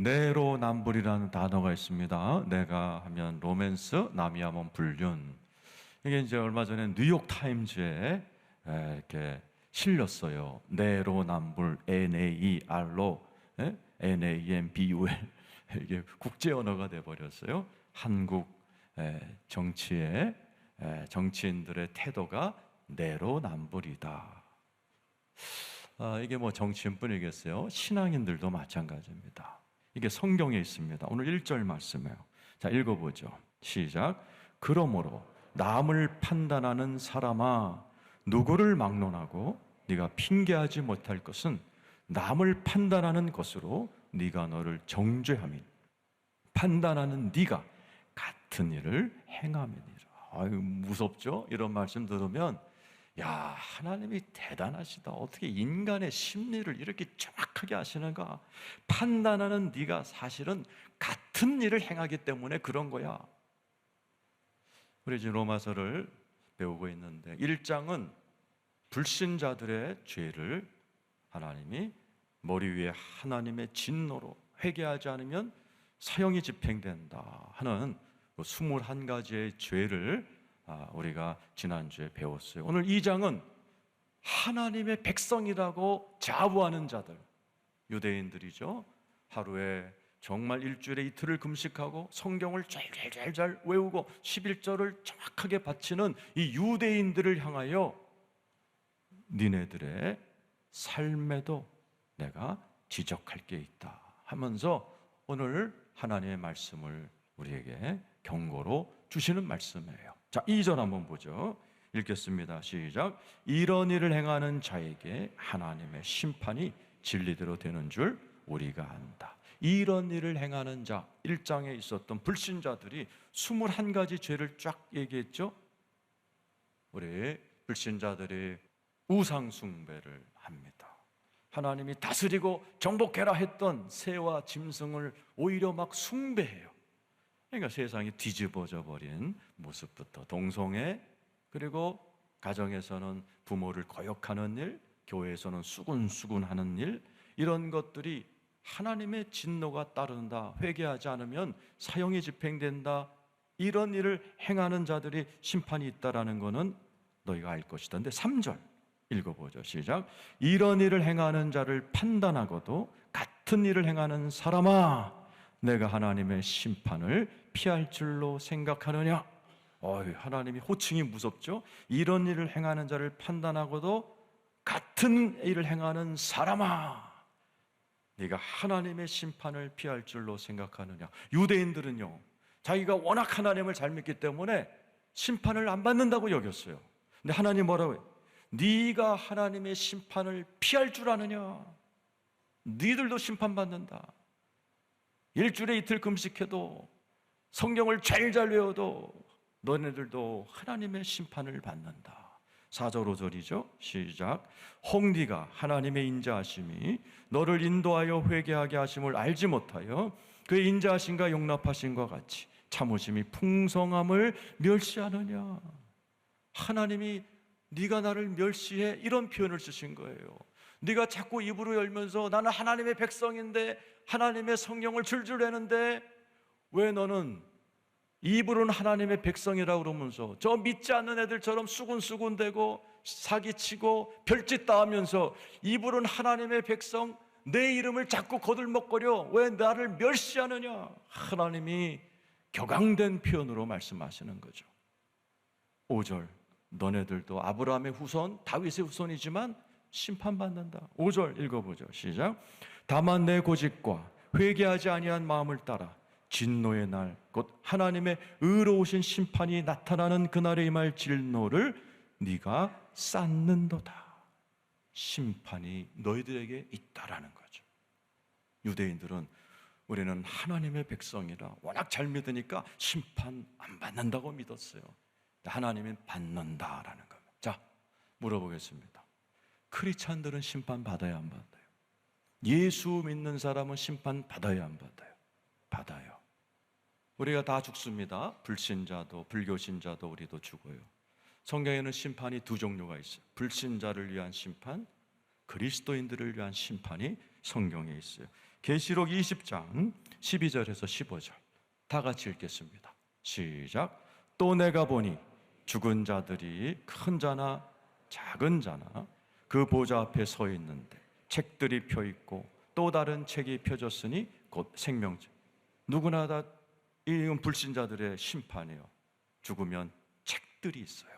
내로남불이라는 단어가 있습니다. 내가 하면 로맨스, 남이 하면 불륜. 이게 이제 얼마 전에 뉴욕 타임즈에 이렇게 실렸어요. 내로남불, NAER로, NAMBUL. 이게 국제 언어가 돼버렸어요. 한국 정치의 정치인들의 태도가 내로남불이다. 이게 뭐 정치인뿐이겠어요? 신앙인들도 마찬가지입니다. 이게 성경에 있습니다. 오늘 1절 말씀이에요. 자, 읽어보죠. 시작. 그러므로 남을 판단하는 사람아, 누구를 막론하고 네가 핑계하지 못할 것은 남을 판단하는 것으로 네가 너를 정죄함이니 판단하는 네가 같은 일을 행함이니라. 아유, 무섭죠? 이런 말씀 들으면 야, 하나님이 대단하시다. 어떻게 인간의 심리를 이렇게 정확하게 아시는가? 판단하는 네가 사실은 같은 일을 행하기 때문에 그런 거야. 우리 지금 로마서를 배우고 있는데 1장은 불신자들의 죄를 하나님이 머리 위에 하나님의 진노로 회개하지 않으면 사형이 집행된다 하는 21가지의 죄를 우리가 지난주에 배웠어요. 오늘 2장은 하나님의 백성이라고 자부하는 자들, 유대인들이죠. 하루에 정말 일주일에 이틀을 금식하고 성경을 잘 외우고 11절을 정확하게 바치는 이 유대인들을 향하여 니네들의 삶에도 내가 지적할 게 있다 하면서 오늘 하나님의 말씀을 우리에게 경고로 주시는 말씀이에요. 자, 2절 한번 보죠. 읽겠습니다. 시작. 이런 일을 행하는 자에게 하나님의 심판이 진리대로 되는 줄 우리가 안다. 이런 일을 행하는 자, 1장에 있었던 불신자들이 21가지 죄를 쫙 얘기했죠. 우리 불신자들이 우상숭배를 합니다. 하나님이 다스리고 정복해라 했던 새와 짐승을 오히려 막 숭배해요. 그러니까 세상이 뒤집어져 버린 모습부터 동성애, 그리고 가정에서는 부모를 거역하는 일, 교회에서는 수군수군하는 일, 이런 것들이 하나님의 진노가 따른다, 회개하지 않으면 사형이 집행된다, 이런 일을 행하는 자들이 심판이 있다라는 것은 너희가 알 것이다. 근데 3절 읽어보죠. 시작. 이런 일을 행하는 자를 판단하고도 같은 일을 행하는 사람아, 내가 하나님의 심판을 피할 줄로 생각하느냐? 하나님이 호칭이 무섭죠? 이런 일을 행하는 자를 판단하고도 같은 일을 행하는 사람아, 네가 하나님의 심판을 피할 줄로 생각하느냐? 유대인들은요, 자기가 워낙 하나님을 잘 믿기 때문에 심판을 안 받는다고 여겼어요. 근데 하나님 뭐라고 해요? 네가 하나님의 심판을 피할 줄 아느냐? 너희들도 심판받는다. 일주일에 이틀 금식해도 성경을 잘 외워도 너네들도 하나님의 심판을 받는다. 4절 5절이죠. 시작. 혹 네가 하나님의 인자하심이 너를 인도하여 회개하게 하심을 알지 못하여 그의 인자하심과 용납하심과 같이 참으심이 풍성함을 멸시하느냐? 하나님이 네가 나를 멸시해, 이런 표현을 쓰신 거예요. 네가 자꾸 입으로 열면서 나는 하나님의 백성인데 하나님의 성령을 줄줄 내는데 왜 너는 입으로는 하나님의 백성이라고 그러면서 저 믿지 않는 애들처럼 수군수군대고 사기치고 별짓 다 하면서 입으로는 하나님의 백성, 내 이름을 자꾸 거들먹거려 왜 나를 멸시하느냐? 하나님이 격앙된 표현으로 말씀하시는 거죠. 5절. 너네들도 아브라함의 후손, 다윗의 후손이지만 심판받는다. 5절 읽어보죠. 시작. 다만 내 고집과 회개하지 아니한 마음을 따라 진노의 날, 곧 하나님의 의로우신 심판이 나타나는 그날에 임할 진노를 네가 쌓는도다. 심판이 너희들에게 있다라는 거죠. 유대인들은 우리는 하나님의 백성이라 워낙 잘 믿으니까 심판 안 받는다고 믿었어요. 하나님은 받는다라는 겁니다. 자, 물어보겠습니다. 크리스찬들은 심판 받아야 안 받아요? 예수 믿는 사람은 심판 받아야 안 받아요? 받아요. 우리가 다 죽습니다. 불신자도 불교신자도 우리도 죽어요. 성경에는 심판이 두 종류가 있어요. 불신자를 위한 심판, 그리스도인들을 위한 심판이 성경에 있어요. 계시록 20장 12절에서 15절 다 같이 읽겠습니다. 시작. 또 내가 보니 죽은 자들이 큰 자나 작은 자나 그 보좌 앞에 서 있는데 책들이 펴 있고 또 다른 책이 펴졌으니 곧 생명책. 누구나 다 이건 불신자들의 심판이에요. 죽으면 책들이 있어요.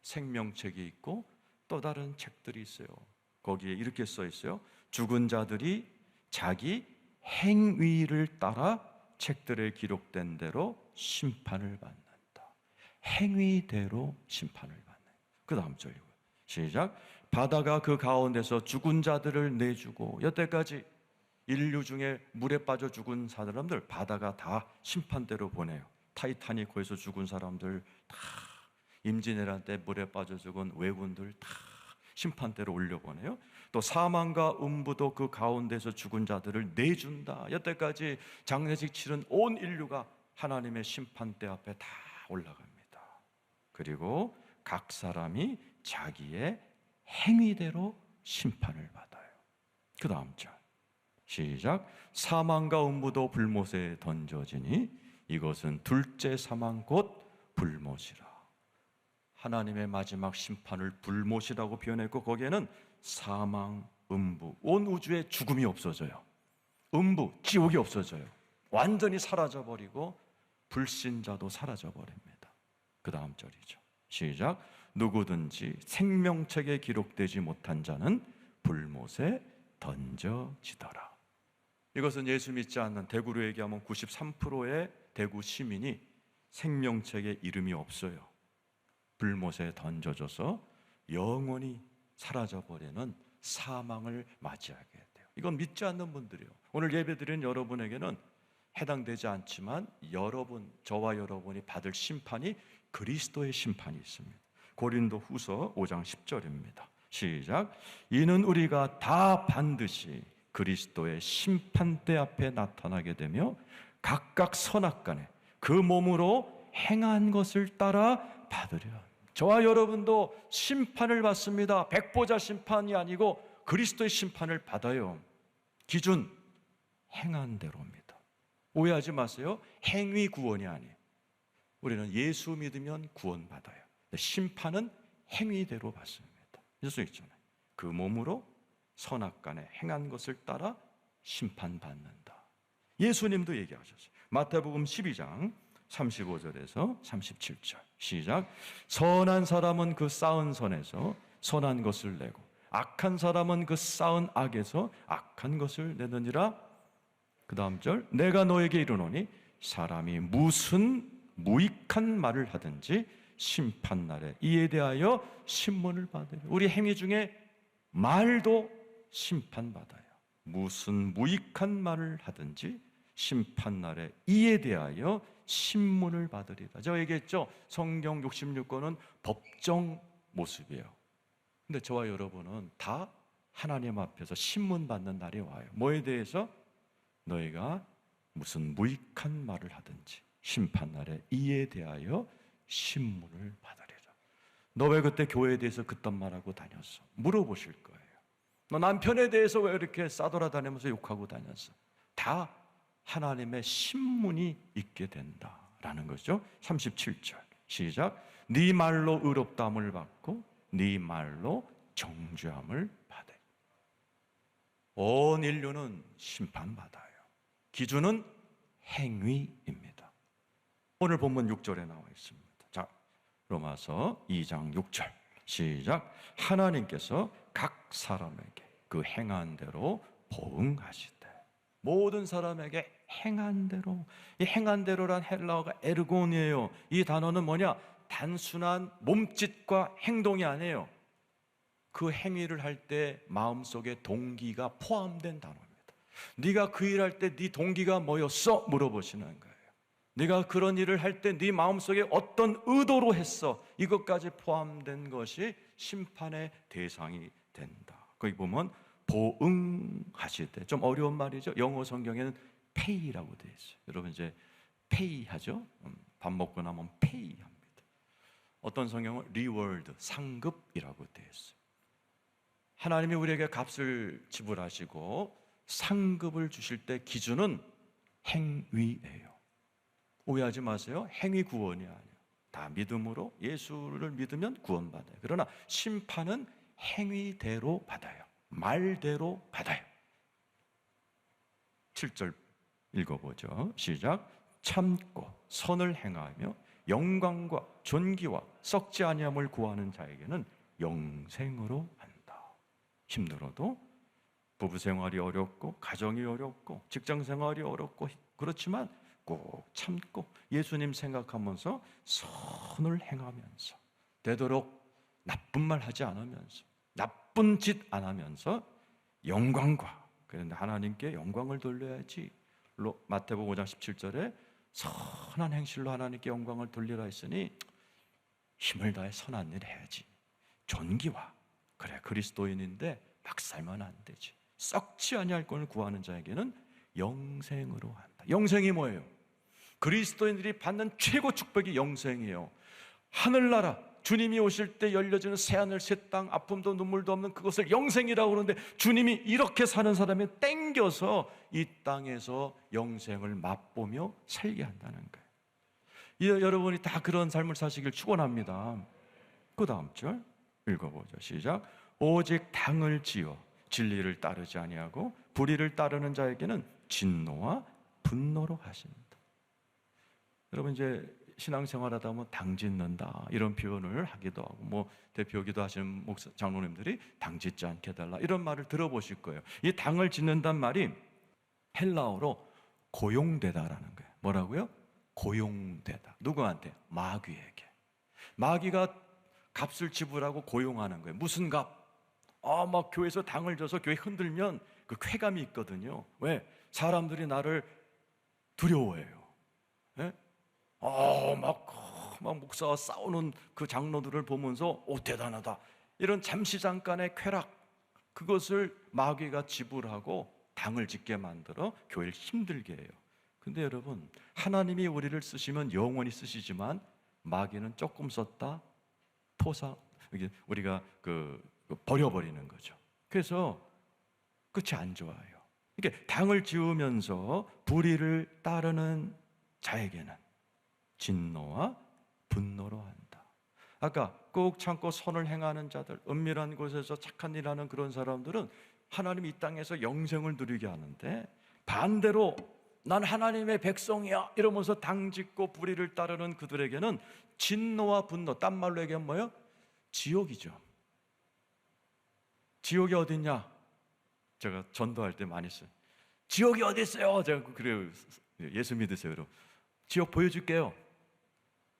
생명책이 있고 또 다른 책들이 있어요. 거기에 이렇게 써 있어요. 죽은 자들이 자기 행위를 따라 책들에 기록된 대로 심판을 받는다. 행위대로 심판을 받는. 그 다음 절이고요. 시작. 바다가 그 가운데서 죽은 자들을 내주고, 여태까지 인류 중에 물에 빠져 죽은 사람들 바다가 다 심판대로 보내요. 타이타닉호에서 죽은 사람들 다, 임진왜란 때 물에 빠져 죽은 왜군들 다 심판대로 올려보내요. 또 사망과 음부도 그 가운데서 죽은 자들을 내준다. 여태까지 장례식 치른 온 인류가 하나님의 심판대 앞에 다 올라갑니다. 그리고 각 사람이 자기의 행위대로 심판을 받아요. 그 다음 절 시작. 사망과 음부도 불못에 던져지니 이것은 둘째 사망 곧 불못이라. 하나님의 마지막 심판을 불못이라고 표현했고, 거기에는 사망, 음부, 온 우주에 죽음이 없어져요. 음부, 지옥이 없어져요. 완전히 사라져버리고 불신자도 사라져버립니다. 그 다음 절이죠. 시작. 누구든지 생명책에 기록되지 못한 자는 불못에 던져지더라. 이것은 예수 믿지 않는, 대구로 얘기하면 93%의 대구 시민이 생명책에 이름이 없어요. 불못에 던져져서 영원히 사라져버리는 사망을 맞이하게 돼요. 이건 믿지 않는 분들이요. 오늘 예배드린 여러분에게는 해당되지 않지만 여러분, 저와 여러분이 받을 심판이 그리스도의 심판이 있습니다. 고린도 후서 5장 10절입니다. 시작. 이는 우리가 다 반드시 그리스도의 심판대 앞에 나타나게 되며 각각 선악간에 그 몸으로 행한 것을 따라 받으려. 저와 여러분도 심판을 받습니다. 백보자 심판이 아니고 그리스도의 심판을 받아요. 기준, 행한 대로입니다. 오해하지 마세요. 행위 구원이 아니에요. 우리는 예수 믿으면 구원받아요. 심판은 행위대로 받습니다. 예수 있잖아요. 그 몸으로 선악간에 행한 것을 따라 심판받는다. 예수님도 얘기하셨어요. 마태복음 12장 35절에서 37절 시작. 선한 사람은 그 쌓은 선에서 선한 것을 내고 악한 사람은 그 쌓은 악에서 악한 것을 내느니라. 그 다음 절. 내가 너에게 이르노니 사람이 무슨 무익한 말을 하든지 심판날에 이에 대하여 신문을 받으려. 우리 행위 중에 말도 심판받아요. 무슨 무익한 말을 하든지 심판날에 이에 대하여 신문을 받으리라. 제가 얘기했죠. 성경 66권은 법정 모습이에요. 근데 저와 여러분은 다 하나님 앞에서 신문 받는 날이 와요. 뭐에 대해서? 너희가 무슨 무익한 말을 하든지 심판날에 이에 대하여 신문을 받으리라. 너 왜 그때 교회에 대해서 그딴 말하고 다녔어? 물어보실 거예요. 너 남편에 대해서 왜 이렇게 싸돌아다니면서 욕하고 다녔어? 다 하나님의 신문이 있게 된다라는 거죠. 37절 시작. 네 말로 의롭다함을 받고 네 말로 정죄함을 받아. 온 인류는 심판받아요. 기준은 행위입니다. 오늘 본문 6절에 나와 있습니다. 자, 로마서 2장 6절 시작. 하나님께서 각 사람에게 그 행한 대로 보응하시되. 모든 사람에게 행한 대로. 이 행한 대로란 헬라어가 에르곤이에요. 이 단어는 뭐냐? 단순한 몸짓과 행동이 아니에요. 그 행위를 할 때 마음속에 동기가 포함된 단어입니다. 네가 그 일할 때 네 동기가 뭐였어? 물어보시는 거예요. 네가 그런 일을 할 때 네 마음속에 어떤 의도로 했어? 이것까지 포함된 것이 심판의 대상이 된다. 거기 보면 보응하실 때, 좀 어려운 말이죠. 영어 성경에는 pay라고 되어 있어요. 여러분 이제 pay 하죠. 밥 먹고 나면 pay 합니다. 어떤 성경은 reward, 상급이라고 되어 있어요. 하나님이 우리에게 값을 지불하시고 상급을 주실 때 기준은 행위예요. 오해하지 마세요. 행위 구원이 아니에요. 다 믿음으로 예수를 믿으면 구원받아요. 그러나 심판은 행위대로 받아요. 말대로 받아요. 7절 읽어보죠. 시작. 참고 선을 행하며 영광과 존귀와 썩지 아니함을 구하는 자에게는 영생으로 한다. 힘들어도 부부생활이 어렵고 가정이 어렵고 직장생활이 어렵고 그렇지만 꼭 참고 예수님 생각하면서 선을 행하면서 되도록 나쁜 말 하지 않으면서 나쁜 짓 안 하면서 영광과, 그런데 하나님께 영광을 돌려야지. 마태복음 5장 17절에 선한 행실로 하나님께 영광을 돌리라 했으니 힘을 다해 선한 일 해야지. 존귀와, 그래 그리스도인인데 막 살면 안 되지. 썩지 아니할 것을 구하는 자에게는 영생으로 한다. 영생이 뭐예요? 그리스도인들이 받는 최고 축복이 영생이에요. 하늘나라, 주님이 오실 때 열려지는 새하늘 새땅, 아픔도 눈물도 없는 그것을 영생이라고 그러는데 주님이 이렇게 사는 사람이 땡겨서 이 땅에서 영생을 맛보며 살게 한다는 거예요. 여러분이 다 그런 삶을 사시길 축원합니다. 그 다음 절 읽어보죠. 시작. 오직 당을 지어 진리를 따르지 아니하고 불의를 따르는 자에게는 진노와 분노로 하신다. 여러분 이제 신앙생활하다 보면 당 짓는다 이런 표현을 하기도 하고, 뭐 대표기도 하시는 목사 장로님들이 당 짓지 않게 해달라 이런 말을 들어보실 거예요. 이 당을 짓는단 말이 헬라어로 고용되다라는 거예요. 뭐라고요? 고용되다. 누구한테? 마귀에게. 마귀가 값을 지불하고 고용하는 거예요. 무슨 값? 막 교회에서 당을 줘서 교회 흔들면 그 쾌감이 있거든요. 왜? 사람들이 나를 두려워해요. 예? 막 목사와 싸우는 그 장로들을 보면서 대단하다. 이런 잠시 잠깐의 쾌락, 그것을 마귀가 지불하고 당을 짓게 만들어 교회를 힘들게 해요. 근데 여러분, 하나님이 우리를 쓰시면 영원히 쓰시지만 마귀는 조금 썼다 우리가 버려버리는 거죠. 그래서 끝이 안 좋아요. 이게 당을 지으면서 불의를 따르는 자에게는 진노와 분노로 한다. 아까 꼭 참고 선을 행하는 자들, 은밀한 곳에서 착한 일 하는 그런 사람들은 하나님이 이 땅에서 영생을 누리게 하는데, 반대로 난 하나님의 백성이야 이러면서 당짓고 불의를 따르는 그들에게는 진노와 분노, 딴 말로 얘기하면 뭐예요? 지옥이죠. 지옥이 어딨냐? 제가 전도할 때 많이 써요. 지옥이 어디 있어요? 제가 그래요. 예수 믿으세요, 여러분. 지옥 보여줄게요.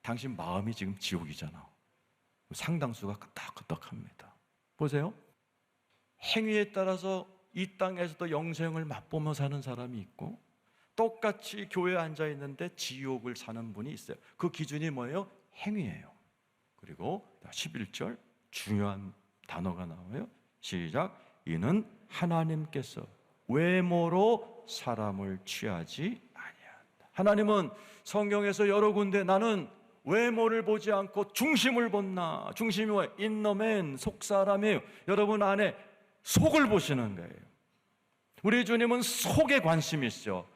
당신 마음이 지금 지옥이잖아. 상당수가 끄떡끄떡합니다. 보세요. 행위에 따라서 이 땅에서도 영생을 맛보며 사는 사람이 있고, 똑같이 교회에 앉아 있는데 지옥을 사는 분이 있어요. 그 기준이 뭐예요? 행위예요. 그리고 11절 중요한 단어가 나와요. 시작. 이는 하나님께서 외모로 사람을 취하지 아니한다. 하나님은 성경에서 여러 군데 나는 외모를 보지 않고 중심을 본다. 중심이 뭐예요? 인너맨, 속사람이에요. 여러분 안에 속을 보시는 거예요. 우리 주님은 속에 관심이 있어.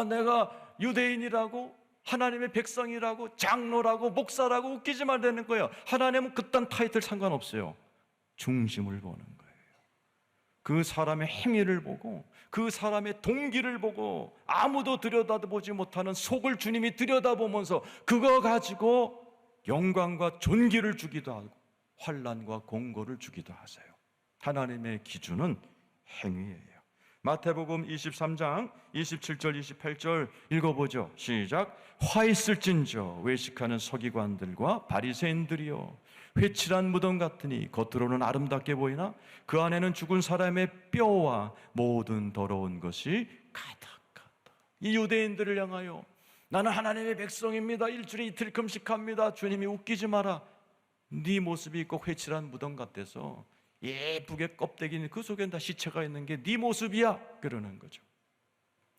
내가 유대인이라고, 하나님의 백성이라고, 장로라고, 목사라고 웃기지 말라는 거예요. 하나님은 그딴 타이틀 상관없어요. 중심을 보는 거예요. 그 사람의 행위를 보고, 그 사람의 동기를 보고, 아무도 들여다보지 못하는 속을 주님이 들여다보면서 그거 가지고 영광과 존귀를 주기도 하고 환난과 공고를 주기도 하세요. 하나님의 기준은 행위예요. 마태복음 23장 27절 28절 읽어보죠. 시작. 화 있을진저 외식하는 서기관들과 바리새인들이여, 회칠한 무덤 같으니 겉으로는 아름답게 보이나 그 안에는 죽은 사람의 뼈와 모든 더러운 것이 가득하다. 이 유대인들을 향하여 나는 하나님의 백성입니다, 일주일에 이틀 금식합니다. 주님이 웃기지 마라. 네 모습이 꼭 회칠한 무덤 같아서 예쁘게 껍데기는 그 속엔 다 시체가 있는 게 네 모습이야 그러는 거죠.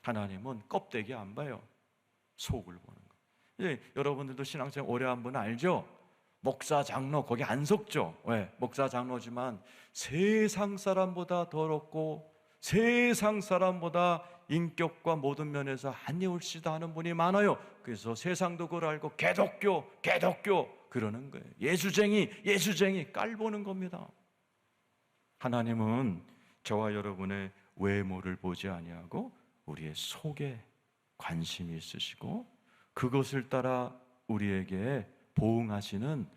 하나님은 껍데기 안 봐요. 속을 보는 거. 여러분들도 신앙생활 오래 한 분 알죠? 목사 장로 거기 안 속죠. 왜? 목사 장로지만 세상 사람보다 더럽고 세상 사람보다 인격과 모든 면에서 안니올시다 하는 분이 많아요. 그래서 세상도 그걸 알고 개독교 그러는 거예요. 예수쟁이 깔보는 겁니다. 하나님은 저와 여러분의 외모를 보지 아니하고 우리의 속에 관심이 있으시고 그것을 따라 우리에게 보응하시는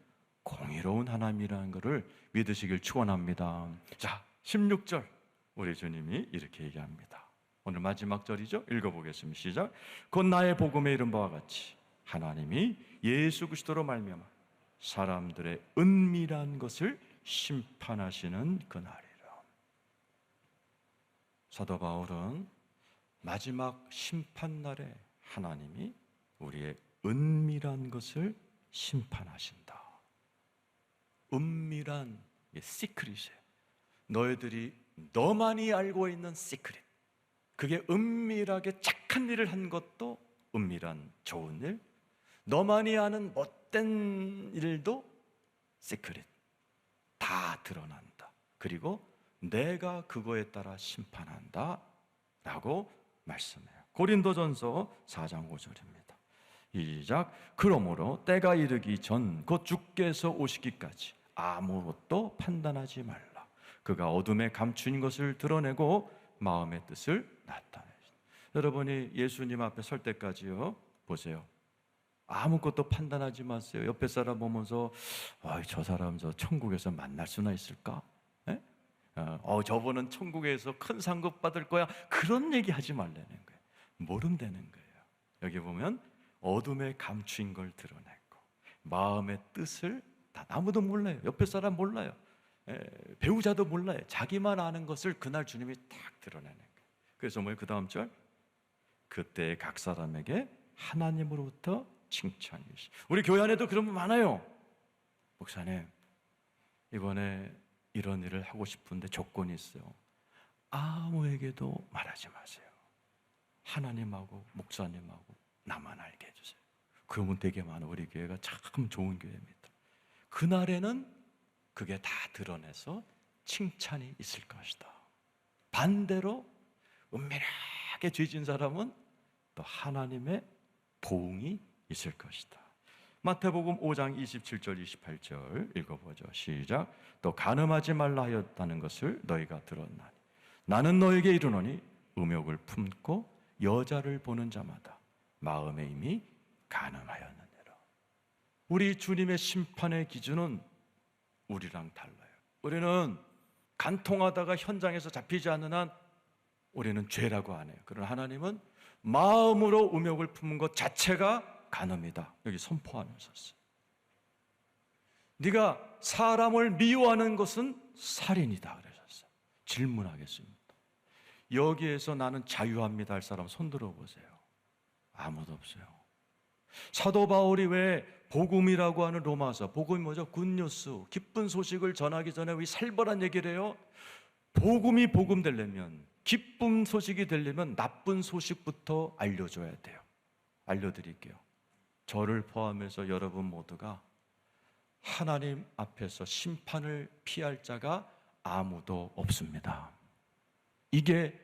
공의로운 하나님이라는 것을 믿으시길 축원합니다. 자, 16절 우리 주님이 이렇게 얘기합니다. 오늘 마지막 절이죠. 읽어보겠습니다. 시작. 곧 나의 복음에 이른 바와 같이 하나님이 예수 그리스도로 말미암아 사람들의 은밀한 것을 심판하시는 그날이라. 사도 바울은 마지막 심판날에 하나님이 우리의 은밀한 것을 심판하신다. 은밀한 시크릿이에요. 너희들이 너만이 알고 있는 시크릿. 그게 은밀하게 착한 일을 한 것도 은밀한 좋은 일, 너만이 아는 못된 일도 시크릿. 다 드러난다. 그리고 내가 그거에 따라 심판한다 라고 말씀해요. 고린도전서 4장 5절입니다. 시작. 그러므로 때가 이르기 전 곧 주께서 오시기까지 아무것도 판단하지 말라. 그가 어둠에 감춘 것을 드러내고 마음의 뜻을 나타내신다. 여러분이 예수님 앞에 설 때까지요, 보세요. 아무것도 판단하지 마세요. 옆에 사람 보면서 저 사람 저 천국에서 만날 수나 있을까? 에? 저분은 천국에서 큰 상급 받을 거야. 그런 얘기 하지 말라는 거예요. 모른다는 거예요. 여기 보면 어둠에 감추인 걸 드러냈고 마음의 뜻을 다 아무도 몰라요. 옆에 사람 몰라요. 배우자도 몰라요. 자기만 아는 것을 그날 주님이 딱 드러내는 거예요. 그래서 뭐예요? 그 다음 절, 그때 각 사람에게 하나님으로부터 칭찬이 있어요. 우리 교회 안에도 그런 분 많아요. 목사님, 이번에 이런 일을 하고 싶은데 조건이 있어요. 아무에게도 말하지 마세요. 하나님하고 목사님하고 나만 알게 해주세요. 그러면 되게 많아. 우리 교회가 참 좋은 교회입니다. 그날에는 그게 다 드러내서 칭찬이 있을 것이다. 반대로 은밀하게 죄진 사람은 또 하나님의 보응이 있을 것이다. 마태복음 5장 27절 28절 읽어보죠. 시작. 또 간음하지 말라 하였다는 것을 너희가 들었나니 나는 너에게 이르노니 음욕을 품고 여자를 보는 자마다 마음에 이미 간음하였느니라. 우리 주님의 심판의 기준은 우리랑 달라요. 우리는 간통하다가 현장에서 잡히지 않는 한 우리는 죄라고 안 해요. 그러나 하나님은 마음으로 음욕을 품은 것 자체가 간음이다. 여기 선포하면서 썼어요. 네가 사람을 미워하는 것은 살인이다 그러셨어요. 질문하겠습니다. 여기에서 나는 자유합니다 할 사람 손 들어보세요. 아무도 없어요. 사도 바울이 왜 복음이라고 하는 로마서, 복음이 뭐죠? 굿뉴스, 기쁜 소식을 전하기 전에 왜 살벌한 얘기를 해요? 복음이 복음되려면, 기쁜 소식이 되려면 나쁜 소식부터 알려줘야 돼요. 알려드릴게요. 저를 포함해서 여러분 모두가 하나님 앞에서 심판을 피할 자가 아무도 없습니다. 이게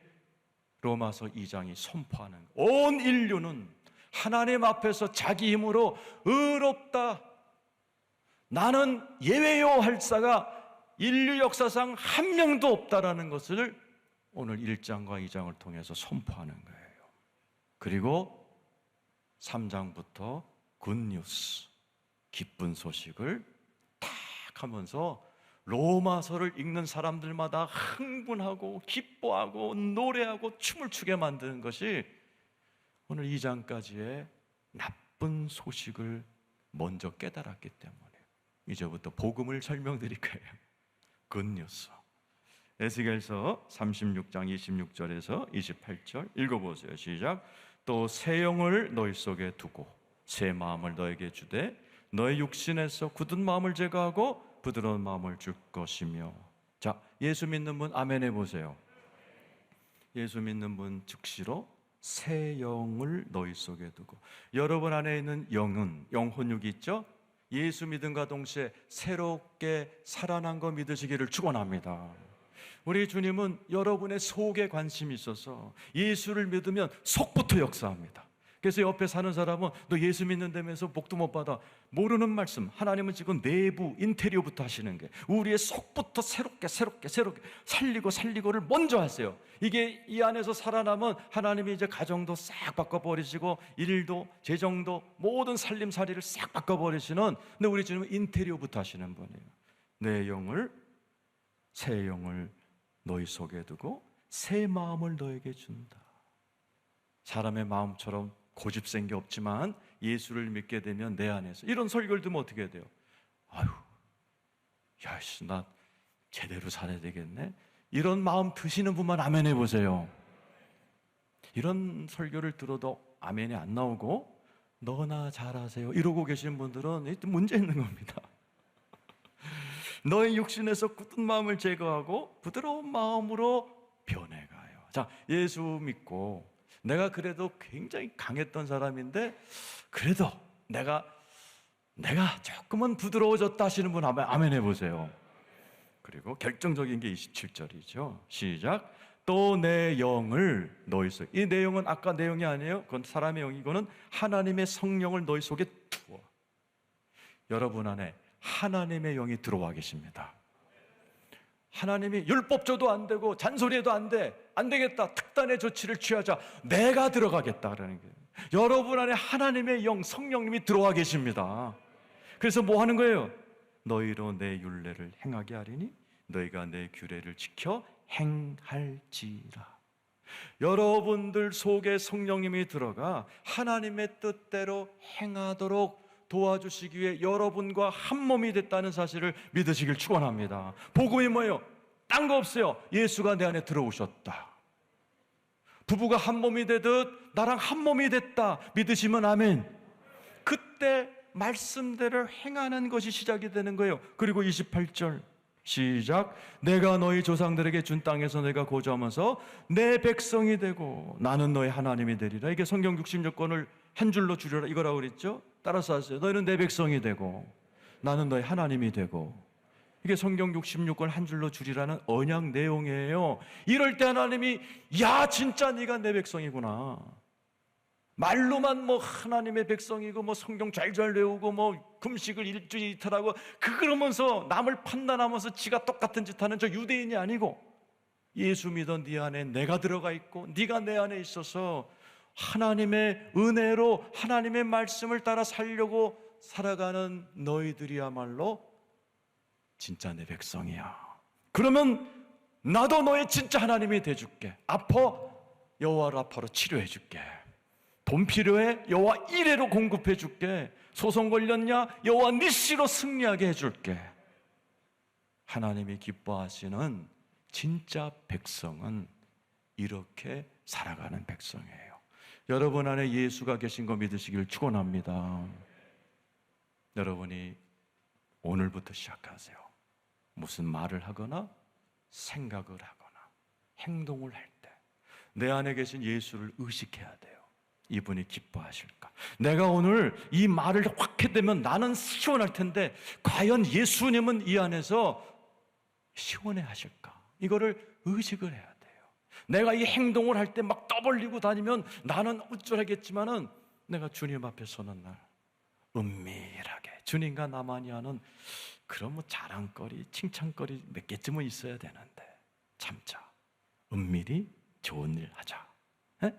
로마서 2장이 선포하는, 온 인류는 하나님 앞에서 자기 힘으로 의롭다, 나는 예외요 할 자가 인류 역사상 한 명도 없다라는 것을 오늘 1장과 2장을 통해서 선포하는 거예요. 그리고 3장부터 굿뉴스, 기쁜 소식을 탁 하면서 로마서를 읽는 사람들마다 흥분하고 기뻐하고 노래하고 춤을 추게 만드는 것이 오늘 2장까지의 나쁜 소식을 먼저 깨달았기 때문에 이제부터 복음을 설명드릴 거예요. 굿뉴스. 에스겔서 36장 26절에서 28절 읽어보세요. 시작. 또 새 영을 너희 속에 두고 새 마음을 너에게 주되 너의 육신에서 굳은 마음을 제거하고 부드러운 마음을 줄 것이며. 자, 예수 믿는 분 아멘 해보세요. 예수 믿는 분 즉시로 새 영을 너희 속에 두고, 여러분 안에 있는 영은 영혼육이 있죠? 예수 믿음과 동시에 새롭게 살아난 거 믿으시기를 축원합니다. 우리 주님은 여러분의 속에 관심이 있어서 예수를 믿으면 속부터 역사합니다. 그래서 옆에 사는 사람은 너 예수 믿는다면서 복도 못 받아. 모르는 말씀. 하나님은 지금 내부 인테리어부터 하시는 게 우리의 속부터 새롭게 살리고를 먼저 하세요. 이게 이 안에서 살아남은 하나님이 이제 가정도 싹 바꿔버리시고 일도 재정도 모든 살림살이를 싹 바꿔버리시는, 근데 우리 주님은 인테리어부터 하시는 분이에요. 내 영을, 새 영을 너희 속에 두고 새 마음을 너에게 준다. 사람의 마음처럼 고집센 게 없지만 예수를 믿게 되면 내 안에서 이런 설교를 들으면 어떻게 돼요? 아유, 야씨, 나 제대로 살아야 되겠네. 이런 마음 드시는 분만 아멘 해보세요. 이런 설교를 들어도 아멘이 안 나오고 너나 잘하세요 이러고 계신 분들은 문제 있는 겁니다. 너의 육신에서 굳은 마음을 제거하고 부드러운 마음으로 변해가요. 자, 예수 믿고 내가 그래도 굉장히 강했던 사람인데 그래도 내가 조금은 부드러워졌다 하시는 분 아멘 해보세요. 그리고 결정적인 게 27절이죠. 시작. 또 내 영을 너희 속에, 이 내용은 아까 내용이 아니에요. 그건 사람의 영이, 이거는 하나님의 성령을 너희 속에 두어. 여러분 안에 하나님의 영이 들어와 계십니다. 하나님이 율법조도 안 되고 잔소리해도 안 되겠다, 특단의 조치를 취하자, 내가 들어가겠다라는 거예요. 여러분 안에 하나님의 영, 성령님이 들어와 계십니다. 그래서 뭐 하는 거예요? 너희로 내 율례를 행하게 하리니 너희가 내 규례를 지켜 행할지라. 여러분들 속에 성령님이 들어가 하나님의 뜻대로 행하도록 도와주시기 위해 여러분과 한 몸이 됐다는 사실을 믿으시길 축원합니다. 복음이 뭐예요? 딴 거 없어요. 예수가 내 안에 들어오셨다. 부부가 한 몸이 되듯 나랑 한 몸이 됐다 믿으시면 아멘. 그때 말씀대로 행하는 것이 시작이 되는 거예요. 그리고 28절 시작. 내가 너희 조상들에게 준 땅에서 내가 거주하면서 내 백성이 되고 나는 너희 하나님이 되리라. 이게 성경 66권을 한 줄로 줄여라 이거라고 그랬죠. 따라서 하세요. 너희는 내 백성이 되고 나는 너희 하나님이 되고. 이게 성경 66권 한 줄로 줄이라는 언약 내용이에요. 이럴 때 하나님이 야 진짜 네가 내 백성이구나. 말로만 뭐 하나님의 백성이고 뭐 성경 잘잘 외우고 뭐 금식을 일주일 이틀하고 그러면서 남을 판단하면서 지가 똑같은 짓 하는 저 유대인이 아니고 예수 믿은 네 안에 내가 들어가 있고 네가 내 안에 있어서 하나님의 은혜로 하나님의 말씀을 따라 살려고 살아가는 너희들이야말로 진짜 내 백성이야. 그러면 나도 너의 진짜 하나님이 돼줄게. 아파? 여호와 라파로 치료해줄게. 돈 필요해? 여호와 이레로 공급해줄게. 소송 걸렸냐? 여호와 니시로 승리하게 해줄게. 하나님이 기뻐하시는 진짜 백성은 이렇게 살아가는 백성이에요. 여러분 안에 예수가 계신 거 믿으시길 축원합니다. 여러분이 오늘부터 시작하세요. 무슨 말을 하거나 생각을 하거나 행동을 할 때 내 안에 계신 예수를 의식해야 돼요. 이분이 기뻐하실까? 내가 오늘 이 말을 확 해대면 나는 시원할 텐데 과연 예수님은 이 안에서 시원해 하실까? 이거를 의식을 해야 돼요. 내가 이 행동을 할 때 막 떠벌리고 다니면 나는 어쩌라겠지만은 내가 주님 앞에 서는 날 은밀하게 주님과 나만이 하는 그런 뭐 자랑거리, 칭찬거리 몇 개쯤은 있어야 되는데 참자. 은밀히 좋은 일 하자. 에?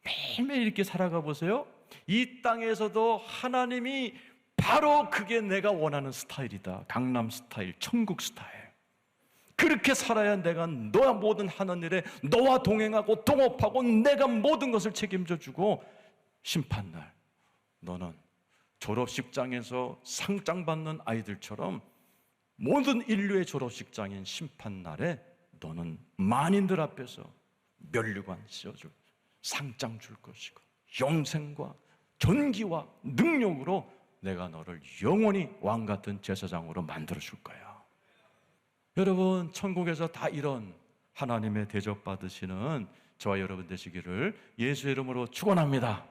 매일매일 이렇게 살아가 보세요. 이 땅에서도 하나님이 바로 그게 내가 원하는 스타일이다. 강남 스타일, 천국 스타일. 그렇게 살아야 내가 너와 모든 하는 일에 너와 동행하고 동업하고 내가 모든 것을 책임져 주고 심판날 너는 졸업식장에서 상장 받는 아이들처럼 모든 인류의 졸업식장인 심판날에 너는 만인들 앞에서 면류관 씌워줄 상장 줄 것이고 영생과 존귀와 능력으로 내가 너를 영원히 왕같은 제사장으로 만들어 줄 거야. 여러분 천국에서 다 이런 하나님의 대접 받으시는 저와 여러분 되시기를 예수의 이름으로 축원합니다.